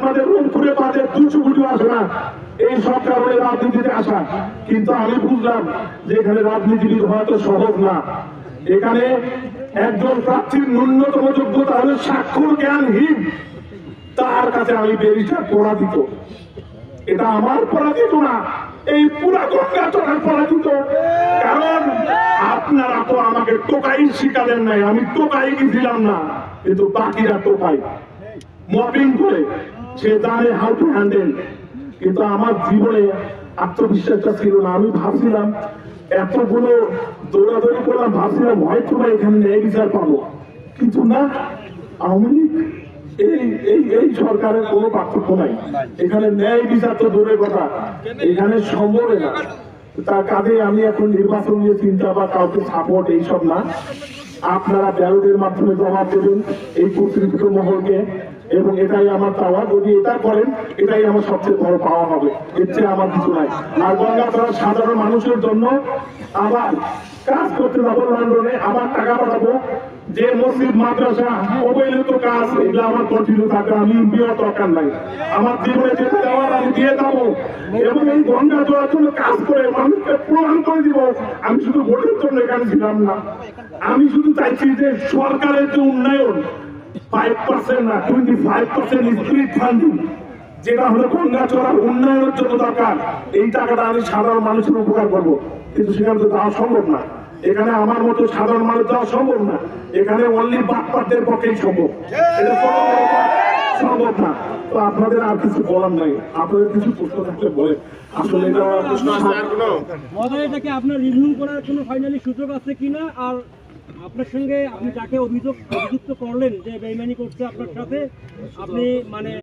আপনাদের রংপুরে তাদের 200 কোটি আসে না, এই সব কারণে রাজনীতিতে আসা। কিন্তু আমি বুঝলাম যে এখানে রাজনীতিবিদ হয়তো সহজ না। এখানে একজন প্রার্থীর ন্যূনতম যোগ্যতা হলে স্বাক্ষর জ্ঞানহীন, তার কাছে আমি ব্যারিস্টার পরাজিত। এটা আমার পরাজিত না, এই পুরা গঙ্গাচড়ার পরাজিত। কারণ আপনারা তো আমাকে টোকাই শিখালেন নাই, আমি টোকাই গেছিলাম না, কিন্তু বাকিরা টোকাই মপিং করে, সে জানে হাউ টু হ্যান্ডেল। কিন্তু আমার জীবনে আত্মবিশ্বাসটা ছিল না। আমি ভাবছিলাম এতগুলো দৌড়াদৌড়ি করলাম, ভাবছিলাম হয়তো বা এখানে ন্যায় বিচার পাবো, কিন্তু না, আওয়ামী লীগ এই সরকারের কোনো পার্থক্য নাই। এখানে ন্যায় বিচার তো দূরের কথা, এখানে সম্ভব না। তার কাজে আমি এখন নির্বাচন নিয়ে চিন্তা বা কাউকে সাপোর্ট এইসব না। আপনারা ব্যালটের মাধ্যমে জবাব দেবেন এই কর্তৃপক্ষ মহলকে, এবং এটাই আমার চাওয়া। যদি এটা করেন, এটাই আমার সবচেয়ে বড় পাওয়া হবে, এর চেয়ে আমার কিছু নাই। আর গঙ্গাচড়ার সাধারণ মানুষের জন্য আবার কাজ করতে যাবো লন্ডনে, আবার টাকা পাঠাবো। যে মসজিদ মাদ্রাসা অবহেলিত কাজ, এগুলো আমার কন্টিনিউ থাকবে। আমি বিয়ের দরকার নাই, আমার জীবনে যেতে যাওয়ার আমি দিয়ে যাবো, এবং এই গঙ্গাচড়ার জন্য কাজ করে মানুষকে প্রমাণ করে দিব আমি শুধু ভোটের জন্য এখানে ছিলাম না। আমি শুধু চাইছি যে সরকারের যে উন্নয়ন 5% না 25% স্ট্রিট ফান্ডিং, যেটা হলো গঙ্গাচড়ার উন্নয়নের জন্য দরকার, এই টাকাটা আমি সাধারণ মানুষের উপকার করবো। কিন্তু সেখানে তো যাওয়া সম্ভব না, এখানে আমার মতো সাধারণ মানুষ যাওয়া সম্ভব না। এখানে অনলি বাটপারদের পক্ষেই সম্ভব, এটা সম্ভব না। তো আপনাদের আর কিছু বলার নাই, আপনাদের কিছু প্রশ্ন থাকলে বলেন। আসলে এটা এটাকে আপনার রিভিউ করার কোনো ফাইনালি সুযোগ আছে কিনা, আর আপনার সঙ্গে আপনি যাকে অভিযুক্ত করলেন যে বেইমানি করছে আপনার সাথে, আপনি মানে